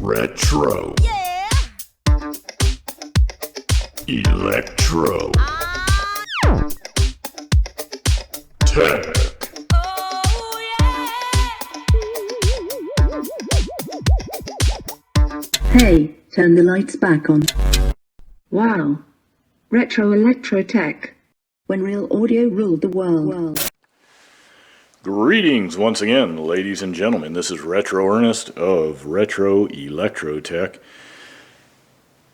Retro. Yeah. Electro. Tech. Oh yeah. Hey, turn the lights back on. Wow. Retro electro tech. When real audio ruled the world. Greetings once again, ladies and gentlemen. This is Retro Ernest of Retro Electro Tech.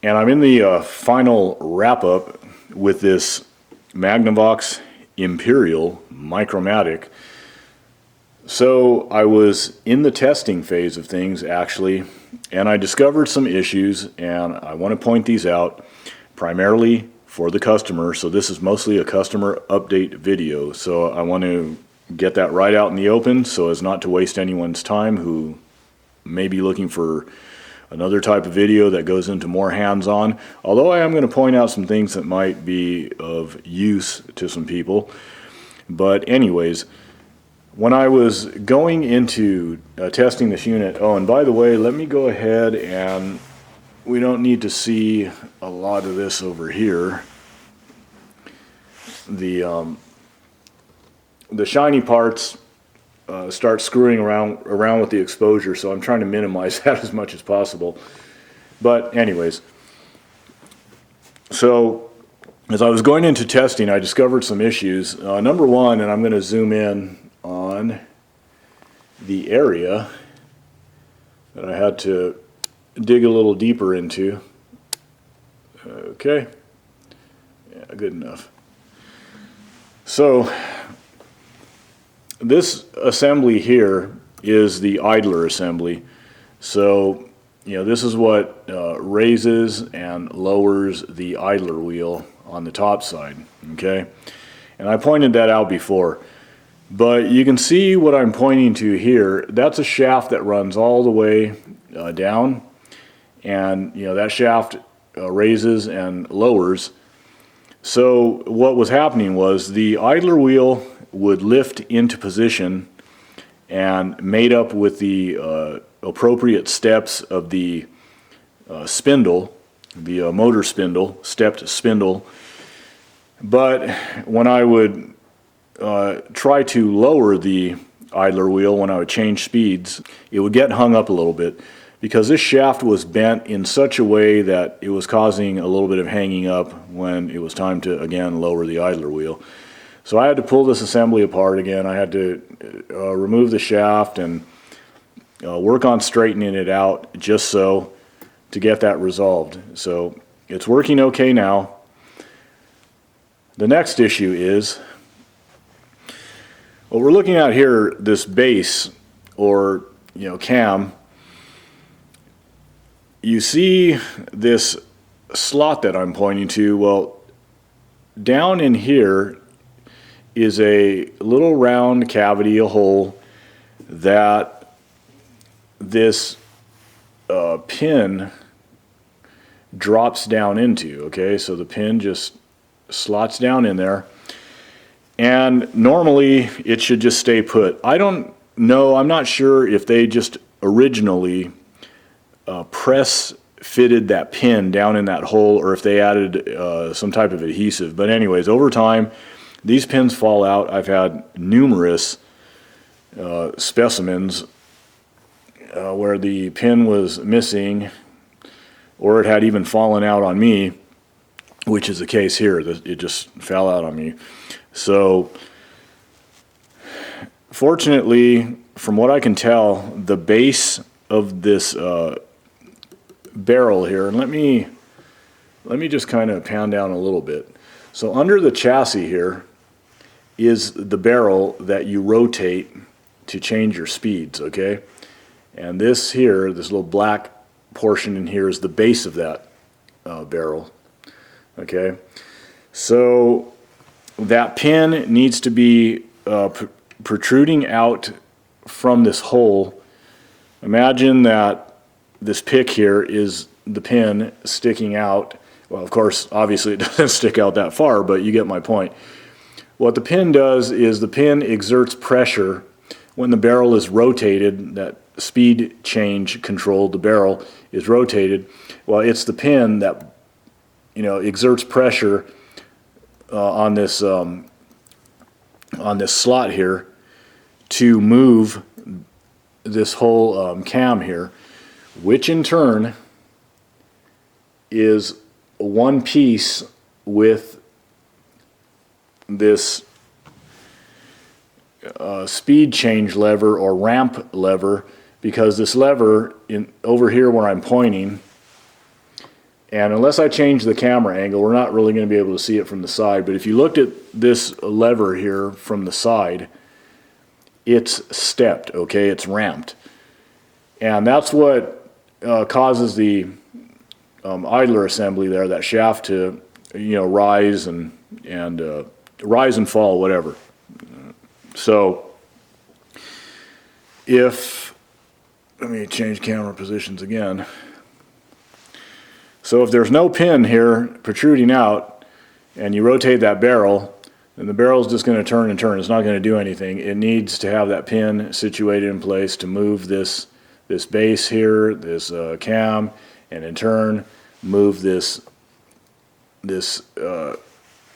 And I'm in the final wrap-up with this Magnavox Imperial Micromatic. So I was in the testing phase of things, actually, and I discovered some issues, and I want to point these out primarily for the customer. So this is mostly a customer update video. So I want to get that right out in the open so as not to waste anyone's time who may be looking for another type of video that goes into more hands-on. Although I am going to point out some things that might be of use to some people. But anyways, when I was going into testing this unit, oh, and by the way, let me go ahead, and we don't need to see a lot of this over here. The shiny parts start screwing around with the exposure, so I'm trying to minimize that as much as possible. But anyways, so as I was going into testing, I discovered some issues. Number one, and I'm going to zoom in on the area that I had to dig a little deeper into. Okay, yeah, good enough. So this assembly here is the idler assembly. So, this is what raises and lowers the idler wheel on the top side, okay? And I pointed that out before. But you can see what I'm pointing to here. That's a shaft that runs all the way down. And, that shaft raises and lowers. So what was happening was the idler wheel would lift into position and made up with the appropriate steps of the spindle, the motor spindle, stepped spindle. But when I would try to lower the idler wheel, when I would change speeds, it would get hung up a little bit because this shaft was bent in such a way that it was causing a little bit of hanging up when it was time to, again, lower the idler wheel. So I had to pull this assembly apart again. I had to remove the shaft and work on straightening it out just so to get that resolved. So it's working okay now. The next issue is what we're looking at here, this base or cam. You see this slot that I'm pointing to. Well, down in here is a little round cavity, a hole that this pin drops down into. Okay, so the pin just slots down in there, and normally it should just stay put. I don't know, I'm not sure if they just originally press fitted that pin down in that hole or if they added some type of adhesive. But anyways, over time these pins fall out. I've had numerous specimens where the pin was missing or it had even fallen out on me, which is the case here. It just fell out on me. So fortunately, from what I can tell, the base of this barrel here, and let me just kind of pan down a little bit. So under the chassis here is the barrel that you rotate to change your speeds, okay? And this here, this little black portion in here is the base of that barrel, okay? So that pin needs to be protruding out from this hole. Imagine that this pick here is the pin sticking out. Well, of course, obviously it doesn't stick out that far, but you get my point. What the pin does is the pin exerts pressure when the barrel is rotated, that speed change control, the barrel, is rotated, well, it's the pin that, you know, exerts pressure on this slot here to move this whole cam here, which in turn is one piece with this speed change lever or ramp lever, because this lever over here where I'm pointing, and unless I change the camera angle, we're not really going to be able to see it from the side, but if you looked at this lever here from the side, it's stepped, okay, it's ramped. And that's what causes the idler assembly there, that shaft, to, you know, rise and rise and fall, whatever. So let me change camera positions again. So if there's no pin here protruding out and you rotate that barrel, then the barrel is just going to turn and turn. It's not going to do anything. It needs to have that pin situated in place to move this base here, this cam, and in turn move this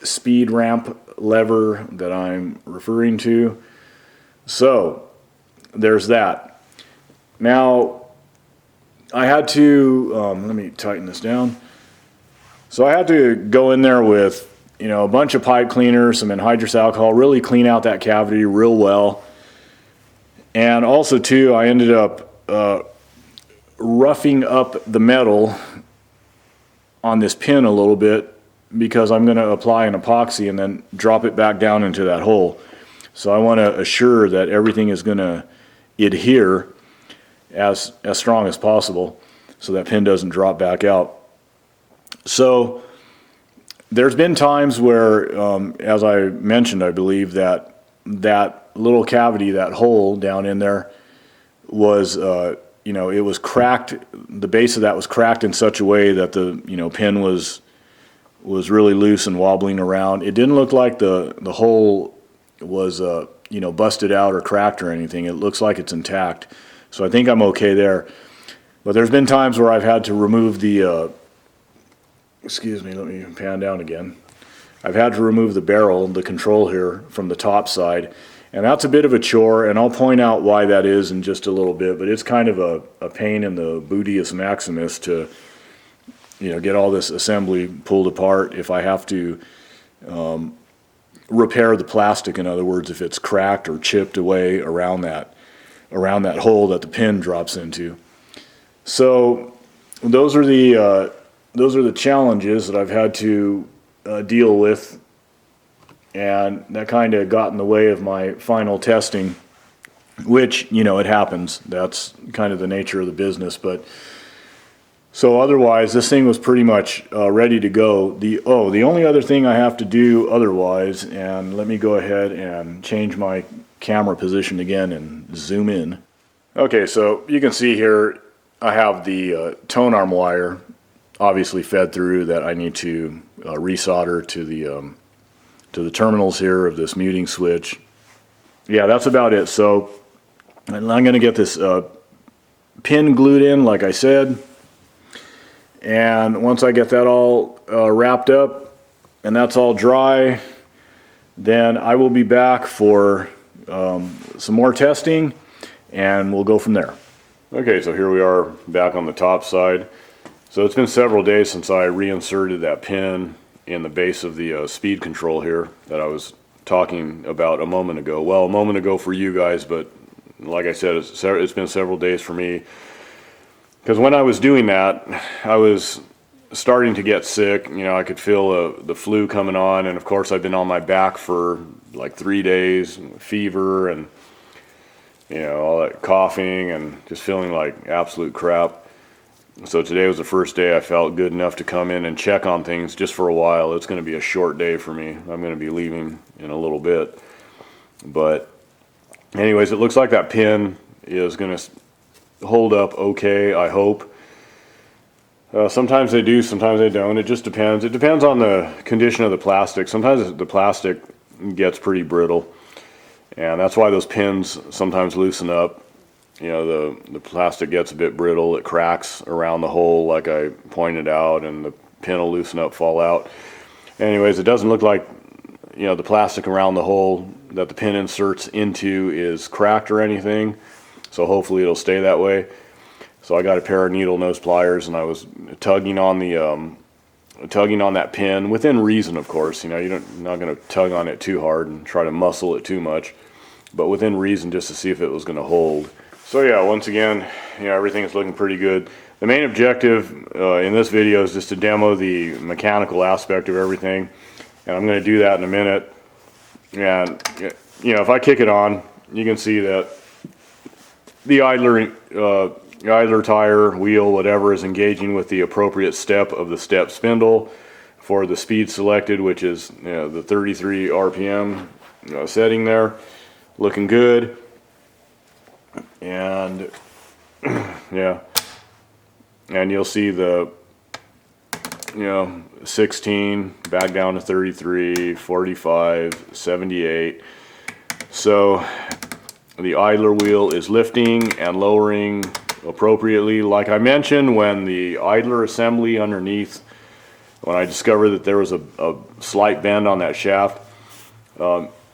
speed ramp lever that I'm referring to. So there's that. Now I had to let me tighten this down. So I had to go in there with, you know, a bunch of pipe cleaner, some anhydrous alcohol, really clean out that cavity real well. And also too, I ended up roughing up the metal on this pin a little bit, because I'm going to apply an epoxy and then drop it back down into that hole. So I want to assure that everything is going to adhere as strong as possible so that pin doesn't drop back out. So there's been times where, as I mentioned, I believe that little cavity, that hole down in there was, you know, it was cracked. The base of that was cracked in such a way that the, you know, pin was really loose and wobbling around. It didn't look like the hole was, you know, busted out or cracked or anything. It looks like it's intact. So I think I'm okay there. But there's been times where I've had to remove the, excuse me, let me pan down again. I've had to remove the barrel, the control here, from the top side. And that's a bit of a chore, and I'll point out why that is in just a little bit. But it's kind of a pain in the bootius maximus to, you know, get all this assembly pulled apart if I have to repair the plastic. In other words, if it's cracked or chipped away around that hole that the pin drops into. So those are the challenges that I've had to deal with, and that kind of got in the way of my final testing, which, you know, it happens. That's kind of the nature of the business. But so otherwise, this thing was pretty much ready to go. The only other thing I have to do otherwise, and let me go ahead and change my camera position again and zoom in. Okay, so you can see here I have the tone arm wire obviously fed through that I need to resolder to the terminals here of this muting switch. Yeah, that's about it. So I'm going to get this pin glued in, like I said. And once I get that all wrapped up and that's all dry, then I will be back for some more testing, and we'll go from there. Okay, so here we are back on the top side. So it's been several days since I reinserted that pin in the base of the speed control here that I was talking about a moment ago. Well, a moment ago for you guys, but like I said, it's been several days for me. Because when I was doing that, I was starting to get sick. You know, I could feel the flu coming on, and of course I've been on my back for like 3 days, fever, and, you know, all that coughing and just feeling like absolute crap. So today was the first day I felt good enough to come in and check on things just for a while. It's going to be a short day for me. I'm going to be leaving in a little bit. But anyways, it looks like that pin is going to hold up okay, I hope. Sometimes they do, sometimes they don't. It just depends. It depends on the condition of the plastic. Sometimes the plastic gets pretty brittle, and that's why those pins sometimes loosen up. you know, the plastic gets a bit brittle, it cracks around the hole like I pointed out, and the pin will loosen up, fall out. Anyways, it doesn't look like, you know, the plastic around the hole that the pin inserts into is cracked or anything, so hopefully it'll stay that way. So I got a pair of needle nose pliers, and I was tugging on that pin within reason, of course. You know, you're not going to tug on it too hard and try to muscle it too much, but within reason, just to see if it was going to hold. So yeah, once again, you know, everything is looking pretty good. The main objective in this video is just to demo the mechanical aspect of everything, and I'm going to do that in a minute. And you know, if I kick it on, you can see that the idler tire, wheel, whatever, is engaging with the appropriate step of the step spindle for the speed selected, which is, you know, the 33 RPM setting there. Looking good. And yeah, and you'll see the, you know, 16 back down to 33, 45, 78. So the idler wheel is lifting and lowering appropriately. Like I mentioned, when the idler assembly underneath, when I discovered that there was a slight bend on that shaft,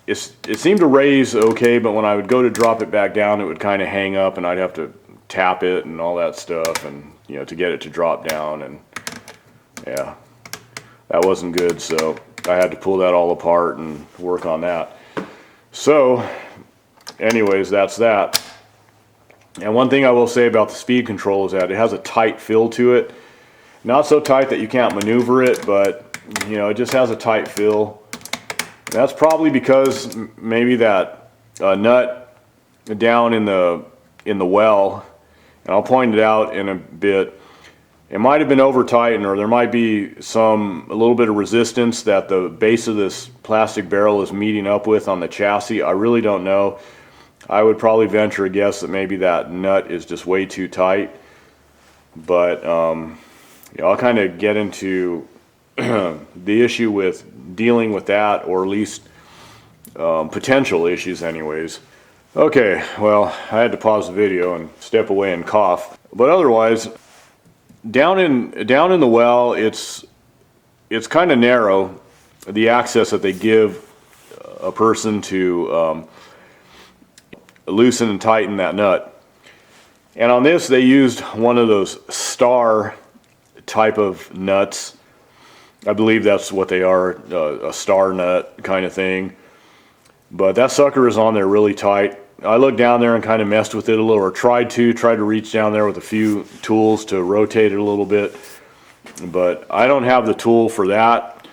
it seemed to raise okay, but when I would go to drop it back down, it would kind of hang up, and I'd have to tap it and all that stuff, and, you know, to get it to drop down. And yeah, that wasn't good, so I had to pull that all apart and work on that. So anyways, that's that. And one thing I will say about the speed control is that it has a tight feel to it. Not so tight that you can't maneuver it, but, you know, it just has a tight feel. That's probably because maybe that nut down in the well, and I'll point it out in a bit, it might have been over tightened, or there might be a little bit of resistance that the base of this plastic barrel is meeting up with on the chassis. I really don't know. I would probably venture a guess that maybe that nut is just way too tight, but you know, I'll kind of get into the issue with dealing with that, or at least potential issues anyways. Okay, well, I had to pause the video and step away and cough, but otherwise, down in the well, it's kind of narrow, the access that they give a person to loosen and tighten that nut. And on this, they used one of those star type of nuts. I believe that's what they are, a star nut kind of thing. But that sucker is on there really tight. I looked down there and kind of messed with it a little, or tried to reach down there with a few tools to rotate it a little bit. But I don't have the tool for that.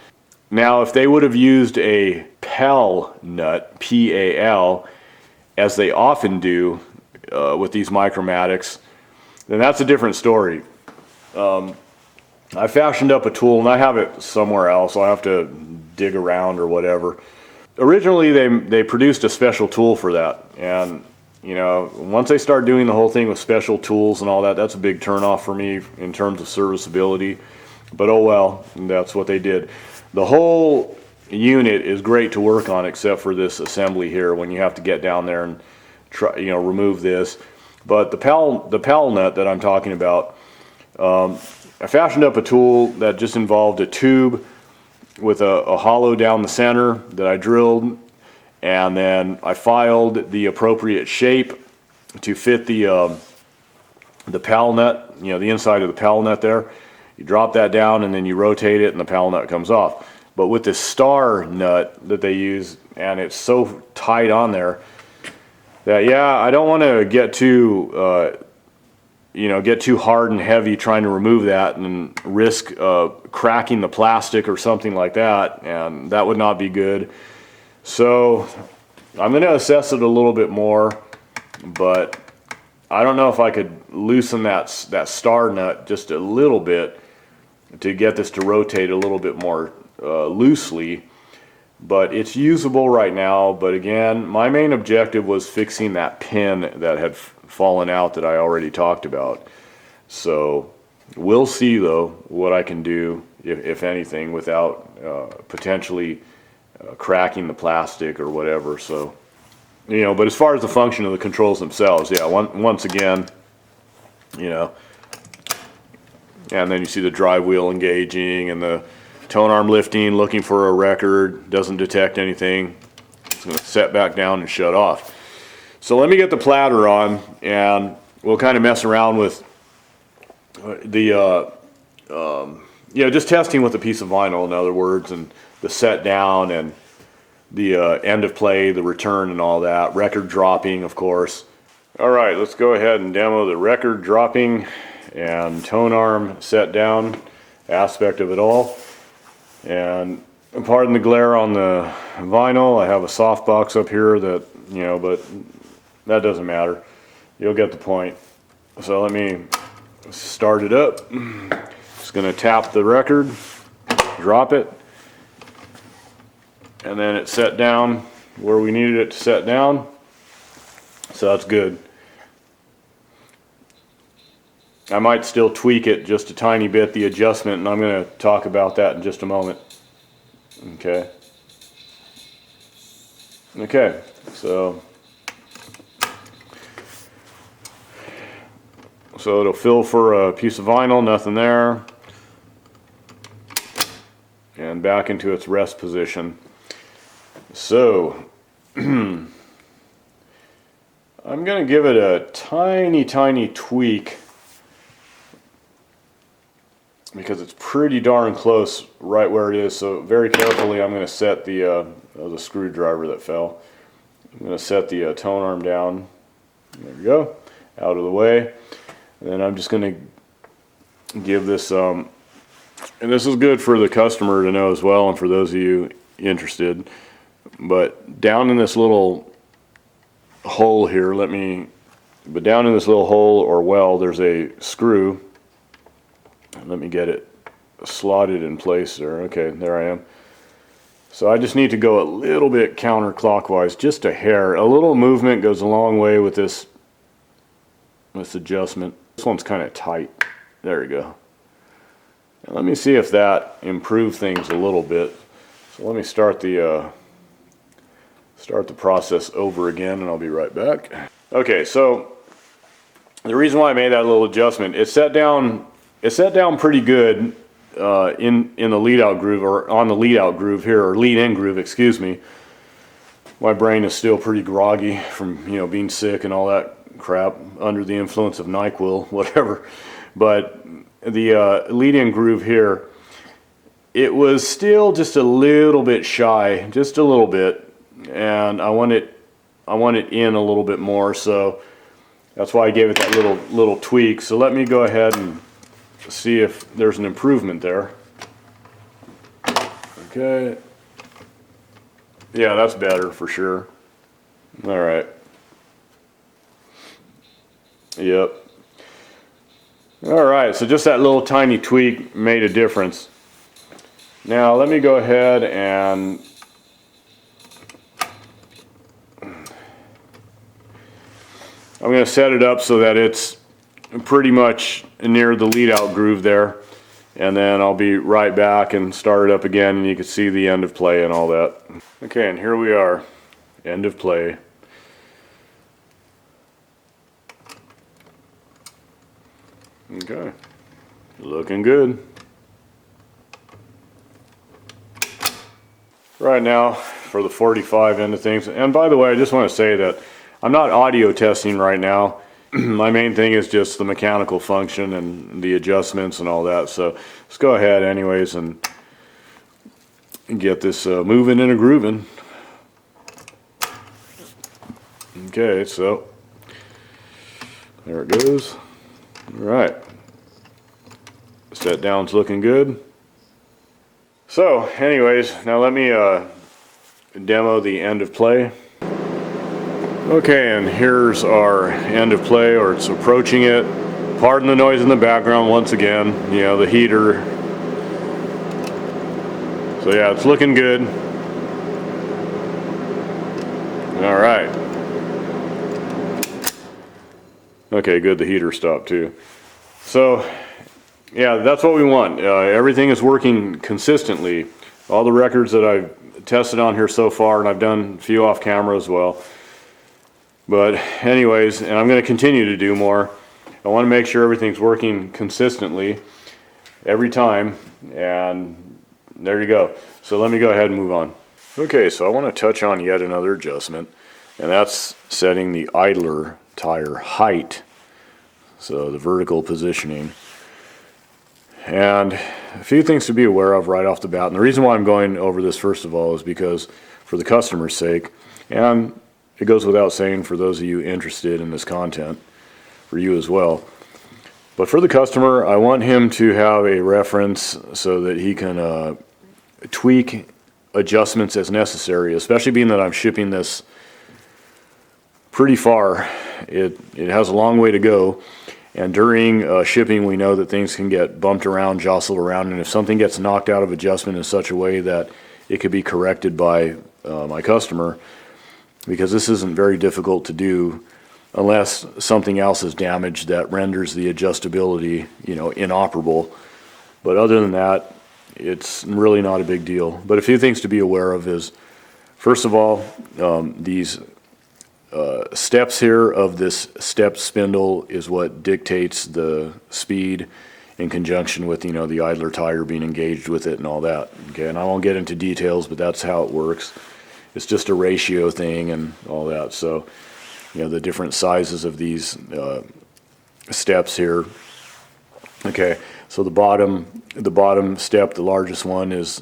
Now, if they would have used a PAL nut, P-A-L, as they often do with these Micromatics, then that's a different story. I fashioned up a tool, and I have it somewhere else. I'll have to dig around or whatever. Originally, they produced a special tool for that, and, you know, once they start doing the whole thing with special tools and all that, that's a big turnoff for me in terms of serviceability. But oh well, that's what they did. The whole unit is great to work on, except for this assembly here, when you have to get down there and try, you know, remove this. But the PAL nut that I'm talking about, I fashioned up a tool that just involved a tube with a hollow down the center that I drilled, and then I filed the appropriate shape to fit the PAL nut, you know, the inside of the PAL nut there. You drop that down, and then you rotate it, and the PAL nut comes off. But with this star nut that they use, and it's so tight on there that, yeah, I don't want to get too get too hard and heavy trying to remove that and risk cracking the plastic or something like that, and that would not be good. So I'm going to assess it a little bit more, but I don't know if I could loosen that star nut just a little bit to get this to rotate a little bit more loosely. But it's usable right now. But again, my main objective was fixing that pin that had fallen out that I already talked about. So we'll see, though, what I can do, if anything, without potentially cracking the plastic or whatever. So you know, but as far as the function of the controls themselves, yeah, once again, you know, and then you see the drive wheel engaging and the tone arm lifting, looking for a record, doesn't detect anything. It's going to set back down and shut off. So let me get the platter on, and we'll kind of mess around with the, you know, just testing with a piece of vinyl, in other words, and the set down and the end of play, the return and all that, record dropping, of course. All right, let's go ahead and demo the record dropping and tone arm set down aspect of it all. And pardon the glare on the vinyl, I have a softbox up here that, you know, but that doesn't matter. You'll get the point. So let me start it up. Just gonna tap the record, drop it, and then it's set down where we needed it to set down. So that's good. I might still tweak it just a tiny bit, the adjustment, and I'm going to talk about that in just a moment. Okay. Okay, so it'll fill for a piece of vinyl, nothing there. And back into its rest position. So I'm going to give it a tiny tweak because it's pretty darn close right where it is. So very carefully I'm going to set the screwdriver that fell. I'm going to set the tone arm down. There we go, out of the way. And then I'm just going to give this, and this is good for the customer to know as well, and for those of you interested, but down in this little hole here, down in this little hole or well, there's a screw. Let me get it slotted in place there. Okay, there I am. So I just need to go a little bit counterclockwise, just a hair. A little movement goes a long way with this adjustment. This one's kind of tight. There we go. Now let me see if that improved things a little bit. So let me start the process over again, and I'll be right back. Okay, so the reason why I made that little adjustment, it set down pretty good in the lead out groove, or on the lead out groove here, or lead in groove, excuse me. My brain is still pretty groggy from, you know, being sick and all that crap, under the influence of NyQuil, whatever. But the lead in groove here, it was still just a little bit shy, just a little bit, and I want it in a little bit more, so that's why I gave it that little tweak. So let me go ahead and see if there's an improvement there. Okay. Yeah, that's better for sure. All right. Yep. All right, so just that little tiny tweak made a difference. Now let me go ahead and I'm going to set it up so that it's pretty much near the lead out groove there, and then I'll be right back and start it up again, and you can see the end of play and all that. Okay, and here we are, end of play. Okay, looking good. Right now for the 45 end of things, and by the way, I just want to say that I'm not audio testing right now. My main thing is just the mechanical function and the adjustments and all that. So let's go ahead anyways and get this moving and a grooving. Okay, so there it goes. All right, set down's looking good. So anyways, now let me demo the end of play. Okay, and here's our end of play, or it's approaching it. Pardon the noise in the background once again, you know, the heater. So yeah, it's looking good. All right. Okay, good, the heater stopped too. So yeah, that's what we want. Everything is working consistently. All the records that I've tested on here so far, and I've done a few off camera as well, But anyways, and I'm going to continue to do more. I want to make sure everything's working consistently every time, and there you go. So let me go ahead and move on. Okay, so I want to touch on yet another adjustment, and that's setting the idler tire height, so the vertical positioning. And a few things to be aware of right off the bat, and the reason why I'm going over this first of all is because for the customer's sake, and it goes without saying for those of you interested in this content, for you as well. But for the customer, I want him to have a reference so that he can tweak adjustments as necessary, especially being that I'm shipping this pretty far. It has a long way to go, and during shipping we know that things can get bumped around, jostled around, and if something gets knocked out of adjustment in such a way that it could be corrected by my customer, because this isn't very difficult to do unless something else is damaged that renders the adjustability, inoperable. But other than that, it's really not a big deal. But a few things to be aware of is, first of all, these steps here of this step spindle is what dictates the speed in conjunction with, the idler tire being engaged with it and all that. Okay, and I won't get into details, but that's how it works. It's just a ratio thing and all that. So, the different sizes of these steps here. Okay, so the bottom step, the largest one, is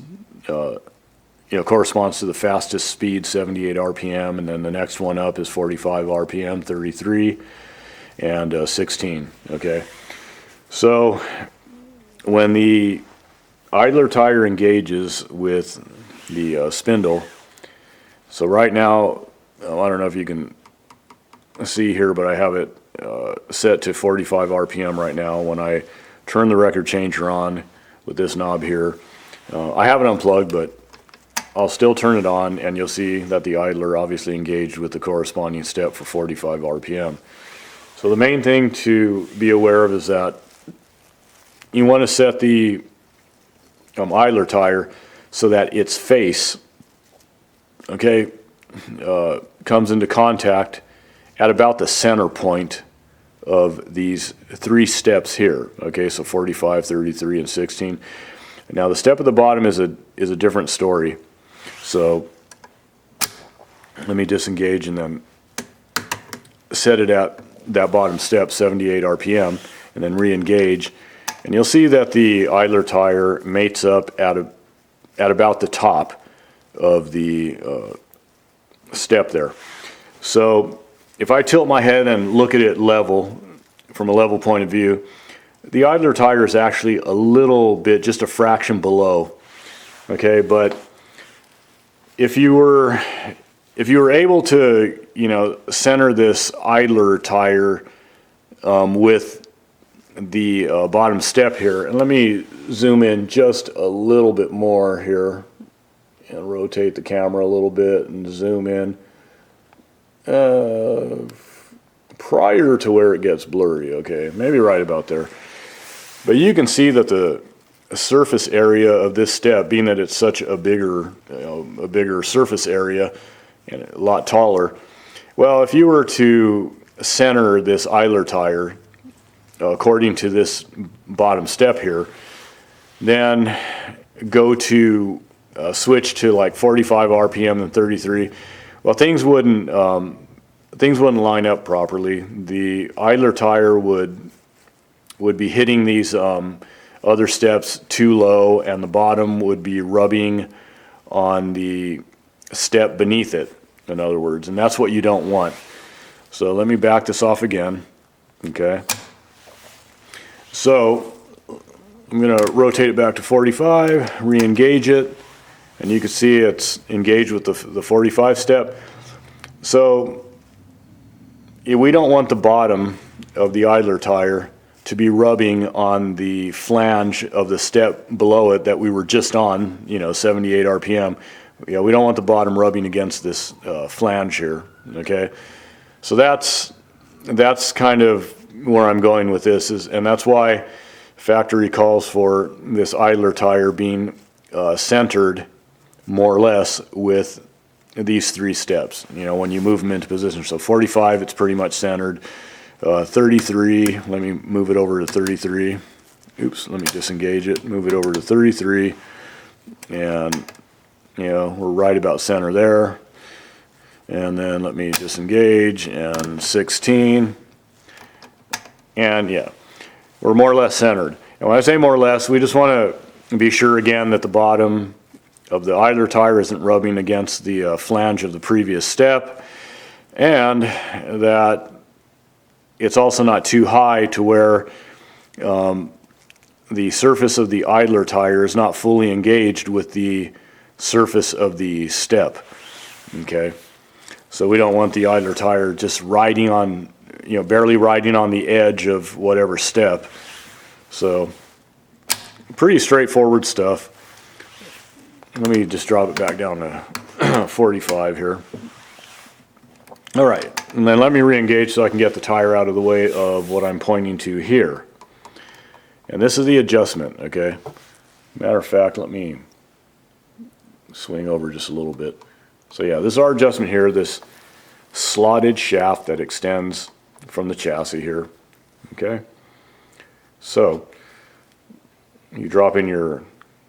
corresponds to the fastest speed, 78 RPM, and then the next one up is 45 RPM, 33, and 16. Okay, so when the idler tire engages with the spindle, so right now, I don't know if you can see here, but I have it set to 45 RPM right now. When I turn the record changer on with this knob here, I have it unplugged, but I'll still turn it on, and you'll see that the idler obviously engaged with the corresponding step for 45 RPM. So the main thing to be aware of is that you want to set the idler tire so that its face, comes into contact at about the center point of these three steps here. Okay, so 45, 33, and 16. Now the step at the bottom is a different story. So let me disengage and then set it at that bottom step, 78 RPM, and then re-engage. And you'll see that the idler tire mates up at about the top of the step there. So if I tilt my head and look at it level, from a level point of view, the idler tire is actually a little bit, just a fraction below. Okay, but if you were able to, center this idler tire with the bottom step here, and let me zoom in just a little bit more here and rotate the camera a little bit and zoom in prior to where it gets blurry. Okay, maybe right about there. But you can see that the surface area of this step, being that it's such a bigger surface area and a lot taller, well, if you were to center this idler tire according to this bottom step here, then go to switch to like 45 RPM and 33, well, things wouldn't line up properly. The idler tire would be hitting these other steps too low, and the bottom would be rubbing on the step beneath it, in other words, and that's what you don't want. So let me back this off again. Okay, so I'm going to rotate it back to 45, re-engage it, and you can see it's engaged with the 45 step. So we don't want the bottom of the idler tire to be rubbing on the flange of the step below it that we were just on, 78 RPM. We don't want the bottom rubbing against this flange here, okay? So that's kind of where I'm going with this, and that's why factory calls for this idler tire being centered more or less with these three steps, you know, when you move them into position. So 45, it's pretty much centered. 33, let me move it over to 33. Oops, let me disengage it, move it over to 33. And, you know, we're right about center there. And then let me disengage, and 16. And yeah, we're more or less centered. And when I say more or less, we just want to be sure again that the bottom of the idler tire isn't rubbing against the flange of the previous step, and that it's also not too high to where the surface of the idler tire is not fully engaged with the surface of the step. Okay, so we don't want the idler tire just riding on, you know, barely riding on the edge of whatever step. So pretty straightforward stuff. Let me just drop it back down to 45 here. All right, and then let me re-engage so I can get the tire out of the way of what I'm pointing to here. And this is the adjustment, okay? Matter of fact, let me swing over just a little bit. So yeah, this is our adjustment here, this slotted shaft that extends from the chassis here, okay? So you drop in your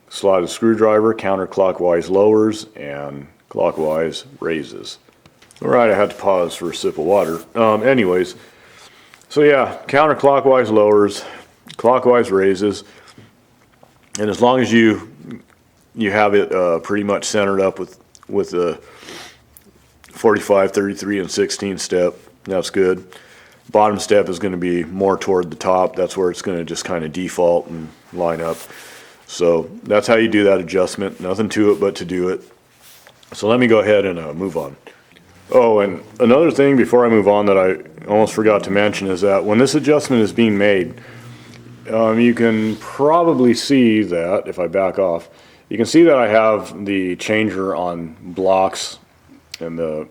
slotted screwdriver, counterclockwise lowers and clockwise raises. All right, I had to pause for a sip of water. Anyways, so yeah, counterclockwise lowers, clockwise raises, and as long as you have it pretty much centered up with the 45, 33, and 16 step, that's good. Bottom step is going to be more toward the top. That's where it's going to just kind of default and line up. So that's how you do that adjustment. Nothing to it but to do it. So let me go ahead and move on. Oh, and another thing before I move on that I almost forgot to mention is that when this adjustment is being made, you can probably see that, if I back off, you can see that I have the changer on blocks, and the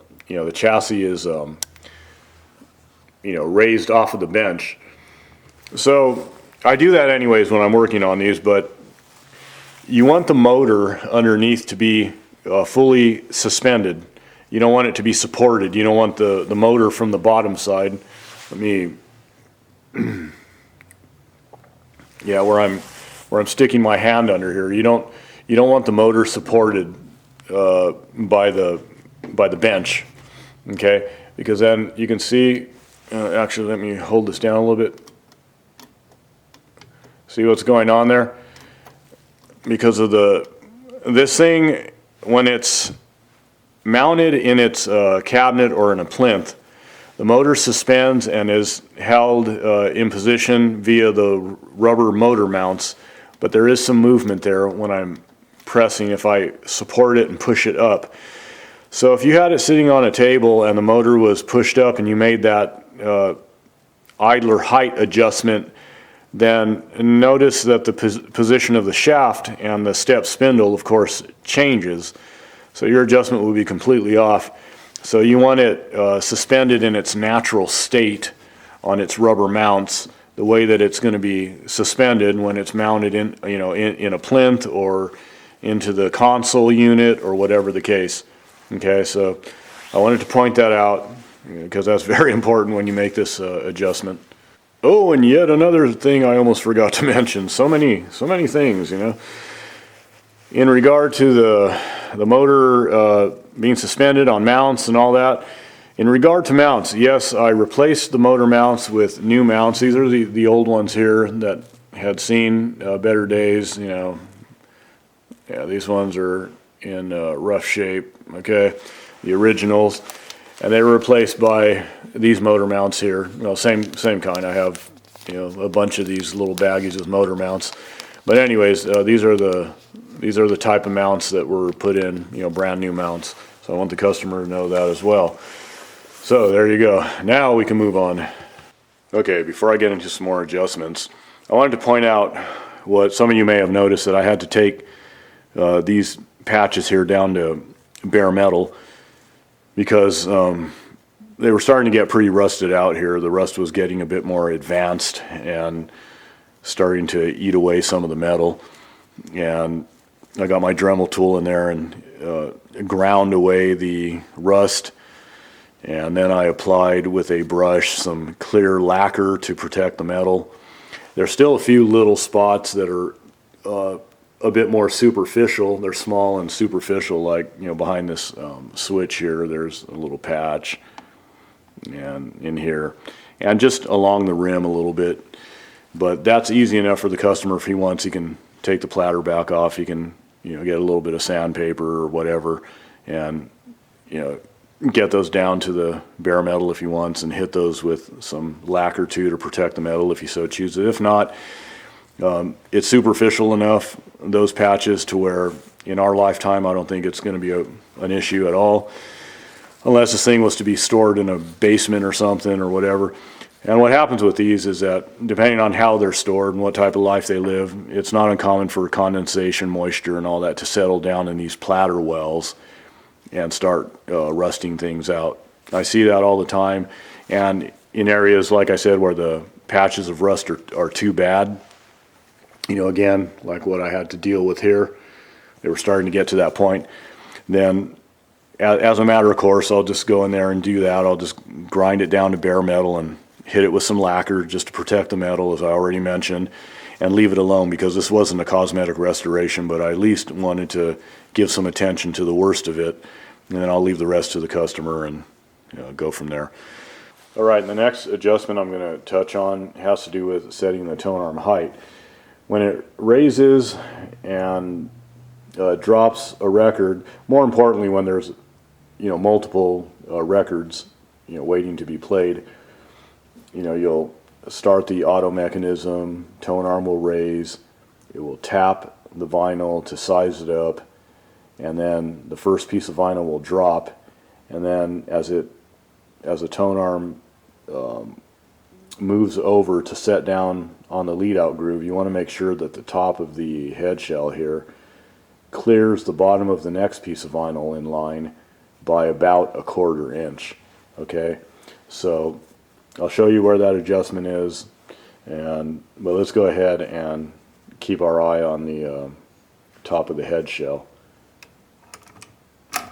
chassis is raised off of the bench. So I do that anyways when I'm working on these, but you want the motor underneath to be fully suspended. You don't want it to be supported. You don't want the motor from the bottom side. Let me, yeah, where I'm sticking my hand under here. You don't want the motor supported by the bench, okay? Because then you can see. Actually, let me hold this down a little bit. See what's going on there? Because of this thing, when it's mounted in its cabinet or in a plinth, the motor suspends and is held in position via the rubber motor mounts, but there is some movement there when I'm pressing if I support it and push it up. So if you had it sitting on a table and the motor was pushed up and you made that idler height adjustment, then notice that the position of the shaft and the step spindle, of course, changes. So your adjustment will be completely off. So you want it suspended in its natural state on its rubber mounts, the way that it's going to be suspended when it's mounted in a plinth or into the console unit or whatever the case. Okay, so I wanted to point that out because that's very important when you make this adjustment. Oh, and yet another thing I almost forgot to mention. So many things, you know. In regard to the motor being suspended on mounts and all that, in regard to mounts, yes, I replaced the motor mounts with new mounts. These are the old ones here that had seen better days, you know. Yeah, these ones are in rough shape, okay, the originals. And they were replaced by these motor mounts here. Well, same kind. I have, a bunch of these little baggies with motor mounts. But anyways, these are the type of mounts that were put in, brand new mounts. So I want the customer to know that as well. So there you go. Now we can move on. Okay, before I get into some more adjustments, I wanted to point out what some of you may have noticed, that I had to take these patches here down to bare metal, because they were starting to get pretty rusted out here. The rust was getting a bit more advanced and starting to eat away some of the metal. And I got my Dremel tool in there and ground away the rust, and then I applied with a brush some clear lacquer to protect the metal. There's still a few little spots that are a bit more superficial. They're small and superficial, like, you know, behind this switch here, there's a little patch, and in here, and just along the rim a little bit. But that's easy enough for the customer. If he wants, he can take the platter back off. He can, you know, get a little bit of sandpaper or whatever, and, you know, get those down to the bare metal if he wants, and hit those with some lacquer too to protect the metal if he so chooses. If not, it's superficial enough, those patches, to where in our lifetime I don't think it's going to be an issue at all, unless this thing was to be stored in a basement or something or whatever. And what happens with these is that, depending on how they're stored and what type of life they live, it's not uncommon for condensation, moisture, and all that to settle down in these platter wells and start rusting things out. I see that all the time, and in areas, like I said, where the patches of rust are too bad, you know, again, like what I had to deal with here, they were starting to get to that point, then as a matter of course, I'll just go in there and do that. I'll just grind it down to bare metal and hit it with some lacquer just to protect the metal, as I already mentioned, and leave it alone, because this wasn't a cosmetic restoration, but I at least wanted to give some attention to the worst of it, and then I'll leave the rest to the customer and, you know, go from there. All right, and the next adjustment I'm going to touch on has to do with setting the tone arm height. When it raises and drops a record, more importantly when there's, you know, multiple records, you know, waiting to be played, you know, you'll start the auto mechanism, tone arm will raise, it will tap the vinyl to size it up, and then the first piece of vinyl will drop, and then as the tone arm moves over to set down on the lead out groove, you want to make sure that the top of the head shell here clears the bottom of the next piece of vinyl in line by about 1/4 inch. Okay, so I'll show you where that adjustment is, but let's go ahead and keep our eye on the top of the head shell. Okay,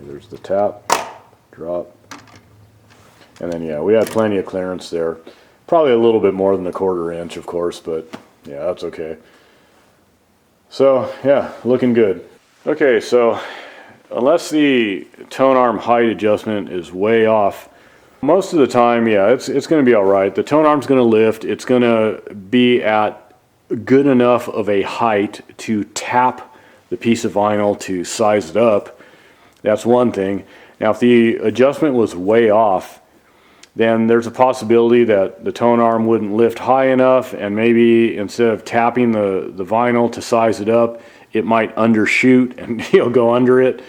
there's the tap, drop, and then yeah, we had plenty of clearance there. Probably a little bit more than 1/4 inch, of course, but yeah, that's okay. So yeah, looking good. Okay, so unless the tone arm height adjustment is way off, most of the time, yeah, it's going to be all right. The tone arm's going to lift. It's going to be at good enough of a height to tap the piece of vinyl to size it up. That's one thing. Now, if the adjustment was way off, then there's a possibility that the tone arm wouldn't lift high enough, and maybe instead of tapping the vinyl to size it up, it might undershoot and you'll go under it.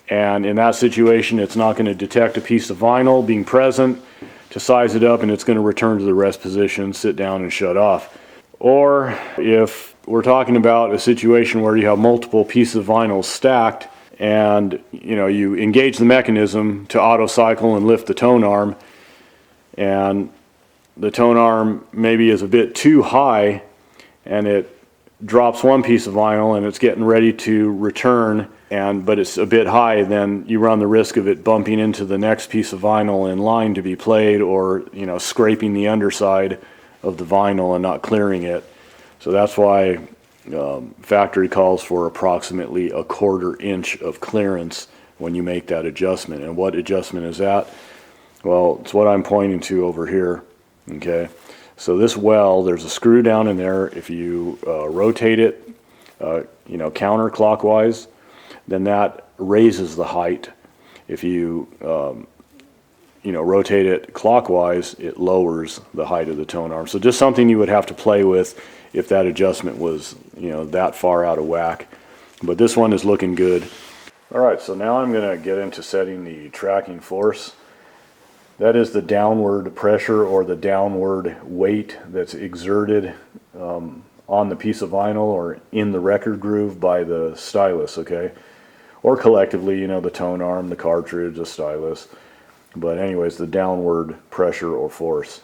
And in that situation, it's not going to detect a piece of vinyl being present to size it up, and it's going to return to the rest position, sit down, and shut off. Or if we're talking about a situation where you have multiple pieces of vinyl stacked, and you know, you engage the mechanism to auto cycle and lift the tone arm, and the tone arm maybe is a bit too high, and it drops one piece of vinyl and it's getting ready to return, but it's a bit high, then you run the risk of it bumping into the next piece of vinyl in line to be played, or, you know, scraping the underside of the vinyl and not clearing it. So that's why factory calls for approximately 1/4 inch of clearance when you make that adjustment. And what adjustment is that? Well, it's what I'm pointing to over here. Okay, so this well, there's a screw down in there. If you rotate it, you know, counterclockwise, then that raises the height. If you you know, rotate it clockwise, it lowers the height of the tone arm. So just something you would have to play with if that adjustment was, you know, that far out of whack. But this one is looking good. All right, so now I'm going to get into setting the tracking force. That is the downward pressure or the downward weight that's exerted on the piece of vinyl or in the record groove by the stylus, okay? Or collectively, you know, the tone arm, the cartridge, the stylus. But anyways, the downward pressure or force.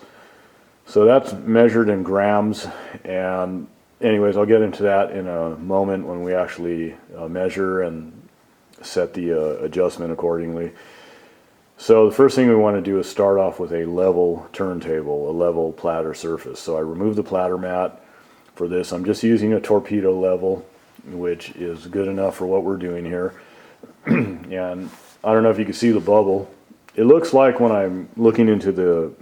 So that's measured in grams, and anyways, I'll get into that in a moment when we actually measure and set the adjustment accordingly. So the first thing we want to do is start off with a level turntable, a level platter surface. So I remove the platter mat for this. I'm just using a torpedo level, which is good enough for what we're doing here. And I don't know if you can see the bubble. It looks like when I'm looking into the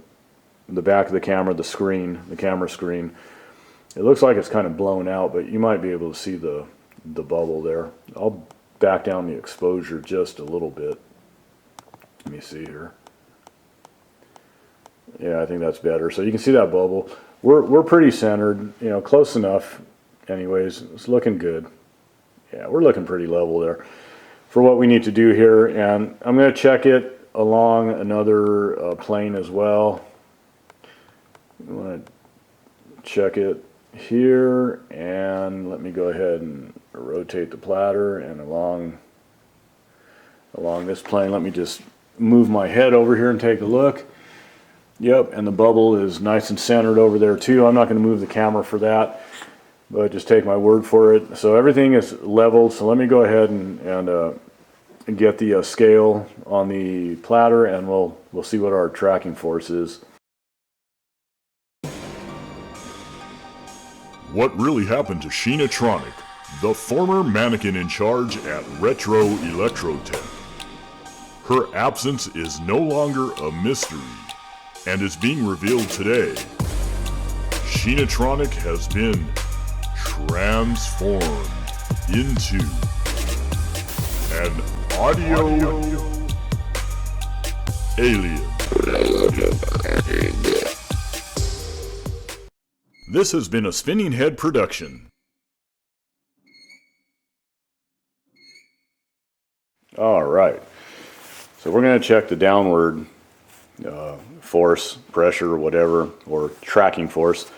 back of the camera, the camera screen, it looks like it's kind of blown out, but you might be able to see the bubble there. I'll back down the exposure just a little bit. Let me see here. Yeah, I think that's better. So you can see that bubble. We're pretty centered, you know, close enough. Anyways, it's looking good. Yeah, we're looking pretty level there for what we need to do here. And I'm going to check it along another plane as well. I want to check it here, and let me go ahead and rotate the platter and along this plane. Let me just move my head over here and take a look. Yep, and the bubble is nice and centered over there too. I'm not going to move the camera for that, but just take my word for it. So everything is leveled. So let me go ahead and get the scale on the platter, and we'll see what our tracking force is. What really happened to Sheenatronic, the former mannequin in charge at Retro Electrotech? Her absence is no longer a mystery and is being revealed today. Sheenatronic has been transformed into an audio alien. This has been a Spinning Head production. All right. So we're going to check the downward force, pressure, whatever, or tracking force.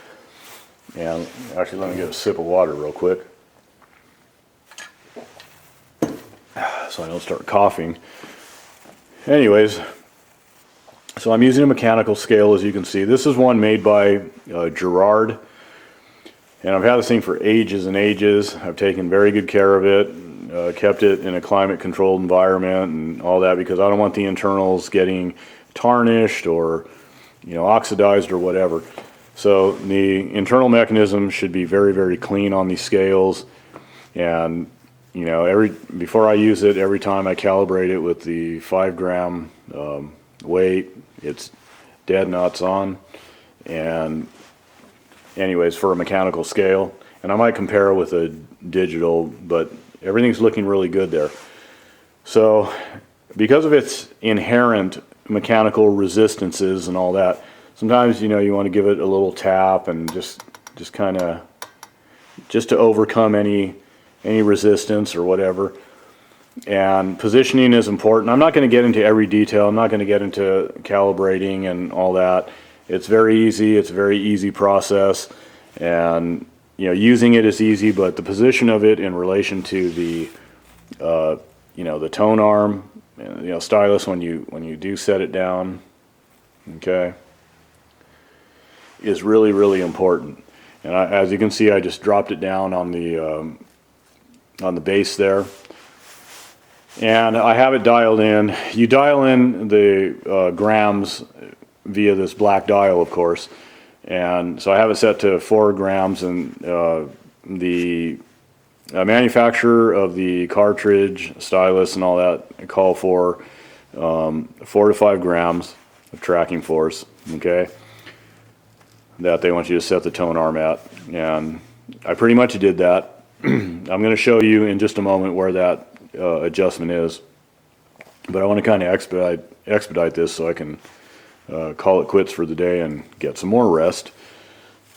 And actually, let me get a sip of water real quick so I don't start coughing. Anyways, so I'm using a mechanical scale, as you can see. This is one made by Gerard, and I've had this thing for ages and ages. I've taken very good care of it, kept it in a climate-controlled environment and all that, because I don't want the internals getting tarnished or, you know, oxidized or whatever. So the internal mechanism should be very, very clean on these scales, and you know, before I use it, every time I calibrate it with the 5-gram weight, it's dead nuts on. And anyways, for a mechanical scale, and I might compare it with a digital, but everything's looking really good there. So because of its inherent mechanical resistances and all that, sometimes, you know, you want to give it a little tap and just kind of, just to overcome any resistance or whatever. And positioning is important. I'm not going to get into every detail. I'm not going to get into calibrating and all that. It's very easy. It's a very easy process, and you know, using it is easy, but the position of it in relation to the you know, the tone arm, you know, stylus, when you do set it down, okay, is really, really important. And as you can see, I just dropped it down on the base there, and I have it dialed in. You dial in the grams via this black dial, of course, and so I have it set to 4 grams, and the manufacturer of the cartridge, stylus, and all that call for 4 to 5 grams of tracking force, okay, that they want you to set the tone arm at. And I pretty much did that. I'm going to show you in just a moment where that adjustment is, but I want to kind of expedite this so I can call it quits for the day and get some more rest,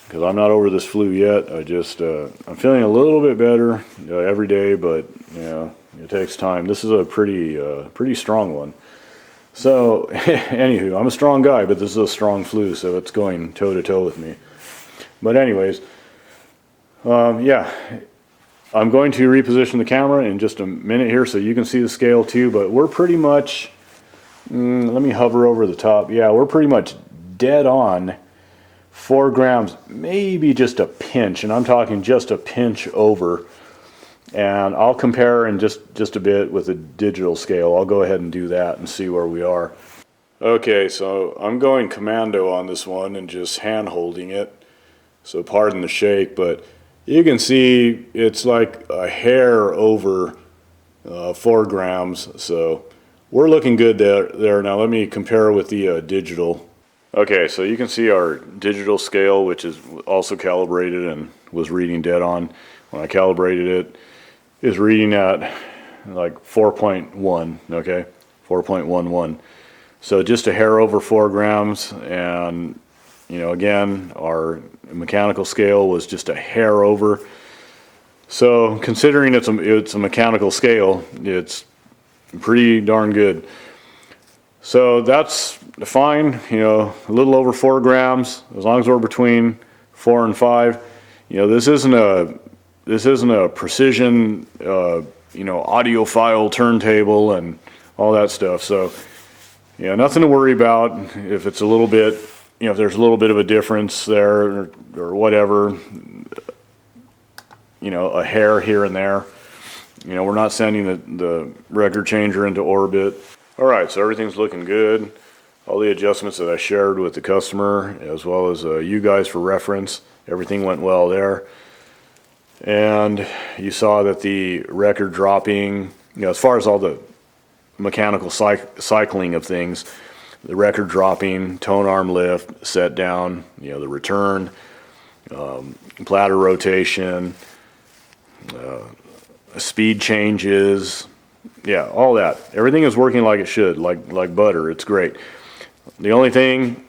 because I'm not over this flu yet. I'm feeling a little bit better every day, but you know, it takes time. This is a pretty strong one. So anywho, I'm a strong guy, but this is a strong flu, so it's going toe to toe with me. But anyways, yeah, I'm going to reposition the camera in just a minute here so you can see the scale too, but we're pretty much, let me hover over the top. Yeah, we're pretty much dead on 4 grams, maybe just a pinch, and I'm talking just a pinch over. And I'll compare in just a bit with a digital scale. I'll go ahead and do that and see where we are. Okay, so I'm going commando on this one and just hand holding it. So pardon the shake, but you can see it's like a hair over 4 grams. So we're looking good there. Now let me compare with the digital. Okay, so you can see our digital scale, which is also calibrated and was reading dead on when I calibrated it, is reading at like 4.1, okay, 4.11. So just a hair over 4 grams, and you know, again, our mechanical scale was just a hair over. So considering it's a mechanical scale, it's pretty darn good. So that's fine, you know, a little over 4 grams, as long as we're between 4 and 5. You know, this isn't a precision, you know, audiophile turntable and all that stuff. So, you know, nothing to worry about if it's a little bit, you know, if there's a little bit of a difference there or whatever, you know, a hair here and there. You know, we're not sending the record changer into orbit. All right, so everything's looking good. All the adjustments that I shared with the customer, as well as you guys for reference, everything went well there. And you saw that the record dropping, you know, as far as all the mechanical cycling of things, the record dropping, tone arm lift, set down, you know, the return, platter rotation, speed changes, yeah, all that. Everything is working like it should, like butter. It's great. The only thing,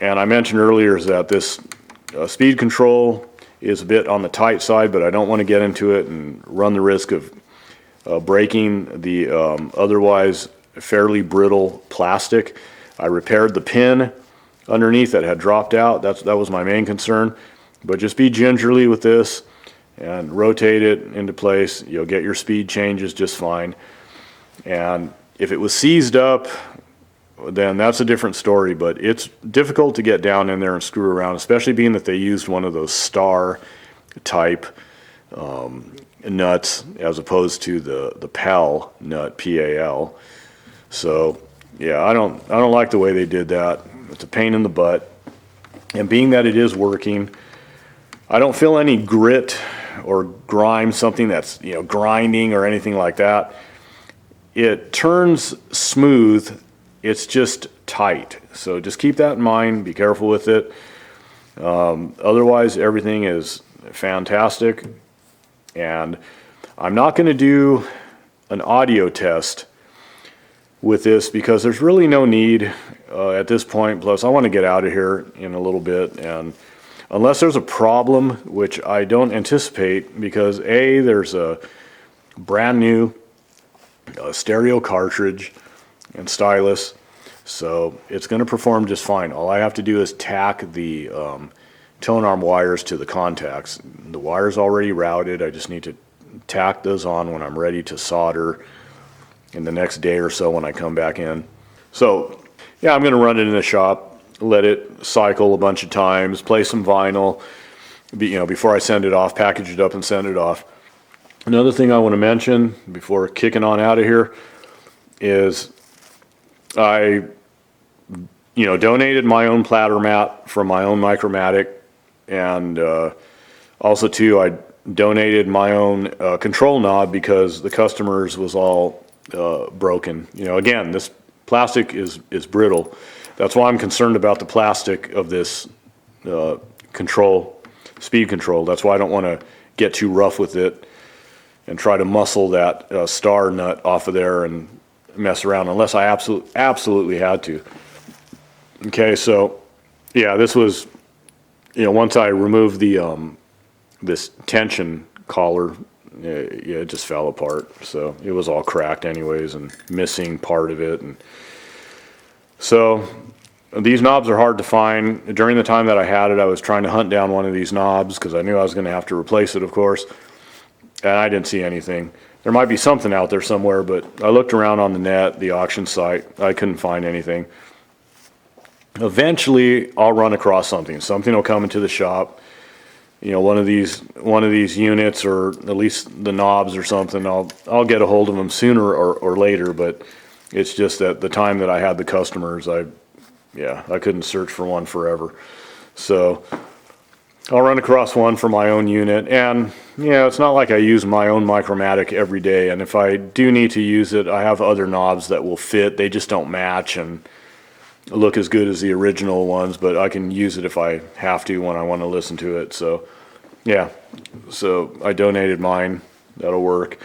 and I mentioned earlier, is that this speed control is a bit on the tight side, but I don't want to get into it and run the risk of breaking the otherwise fairly brittle plastic. I repaired the pin underneath that had dropped out. That was my main concern. But just be gingerly with this and rotate it into place. You'll get your speed changes just fine. And if it was seized up, then that's a different story, but it's difficult to get down in there and screw around, especially being that they used one of those star type nuts as opposed to the PAL nut, PAL. So yeah, I don't like the way they did that. It's a pain in the butt. And being that it is working, I don't feel any grit or grime, something that's, you know, grinding or anything like that. It turns smooth, it's just tight. So just keep that in mind, be careful with it. Otherwise, everything is fantastic. And I'm not going to do an audio test with this because there's really no need at this point. Plus, I want to get out of here in a little bit, and unless there's a problem, which I don't anticipate, because A, there's a brand new stereo cartridge and stylus, so it's going to perform just fine. All I have to do is tack the tone arm wires to the contacts. The wire's already routed. I just need to tack those on when I'm ready to solder in the next day or so when I come back in. So yeah, I'm going to run it in the shop, let it cycle a bunch of times, play some vinyl, you know, before I send it off, package it up and send it off. Another thing I want to mention before kicking on out of here is I, you know, donated my own platter mat from my own Micromatic, and also too, I donated my own control knob because the customer's was all broken. You know, again, this plastic is brittle. That's why I'm concerned about the plastic of this speed control. That's why I don't want to get too rough with it and try to muscle that star nut off of there and mess around unless I absolutely had to. Okay, so yeah, this was, you know, once I removed the this tension collar, it just fell apart. So it was all cracked anyways and missing part of it. And so these knobs are hard to find. During the time that I had it, I was trying to hunt down one of these knobs because I knew I was going to have to replace it, of course, and I didn't see anything. There might be something out there somewhere, but I looked around on the net, the auction site. I couldn't find anything. eventually I'll run across something. Something will come into the shop. One of these units, or at least the knobs or something. I'll get a hold of them sooner or later. But it's just that the time that I had the customers, I couldn't search for one forever. So I'll run across one for my own unit, and it's not like I use my own Micromatic every day. And if I do need to use it, I have other knobs that will fit. They just don't match and look as good as the original ones, but I can use it if I have to when I want to listen to it. So so I donated mine. That'll work.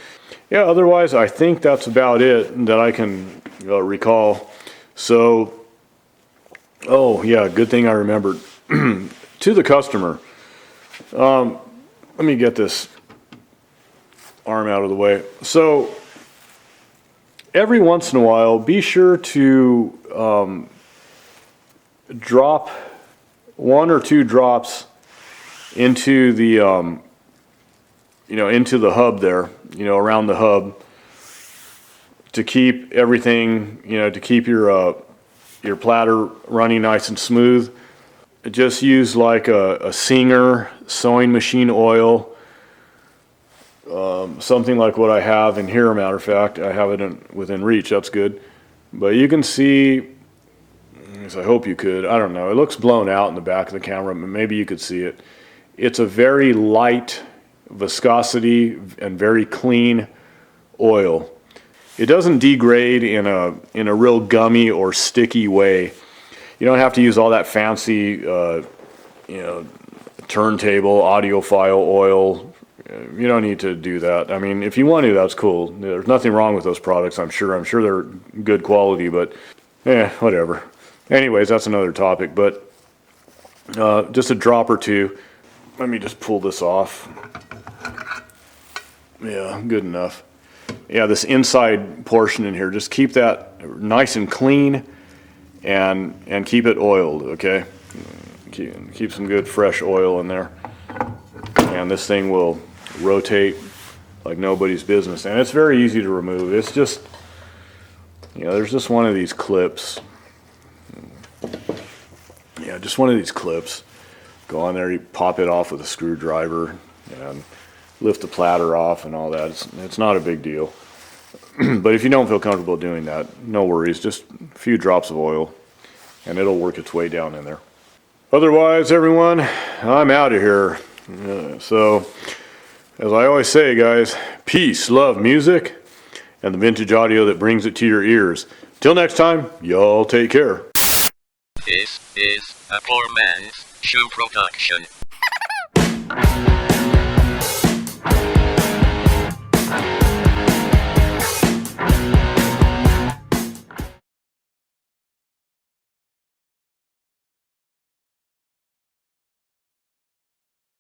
Otherwise I think that's about it that I can recall. So good thing I remembered. To the customer, let me get this arm out of the way. So every once in a while, be sure to drop 1 or 2 drops into the into the hub there, around the hub, to keep everything, to keep your platter running nice and smooth. Just use like a Singer sewing machine oil, something like what I have in here. Matter of fact, I have it within reach. That's good. But you can see, as I hope you could, I don't know, it looks blown out in the back of the camera, but maybe you could see it. It's a very light viscosity and very clean oil. It doesn't degrade in a real gummy or sticky way. You don't have to use all that fancy, turntable, audiophile oil. You don't need to do that. I mean, if you want to, that's cool. There's nothing wrong with those products, I'm sure. I'm sure they're good quality, but whatever. Anyways, that's another topic, but just a drop or 2. Let me just pull this off. Yeah, good enough. This inside portion in here, just keep that nice and clean. And keep it oiled, okay? Keep some good fresh oil in there. And this thing will rotate like nobody's business. And it's very easy to remove. It's just, there's just one of these clips. Just one of these clips. Go on there, you pop it off with a screwdriver and lift the platter off and all that. It's not a big deal. But if you don't feel comfortable doing that, no worries. Just a few drops of oil, and it'll work its way down in there. Otherwise, everyone, I'm out of here. So, as I always say, guys, peace, love, music, and the vintage audio that brings it to your ears. Till next time, y'all take care. This is a poor man's shoe production.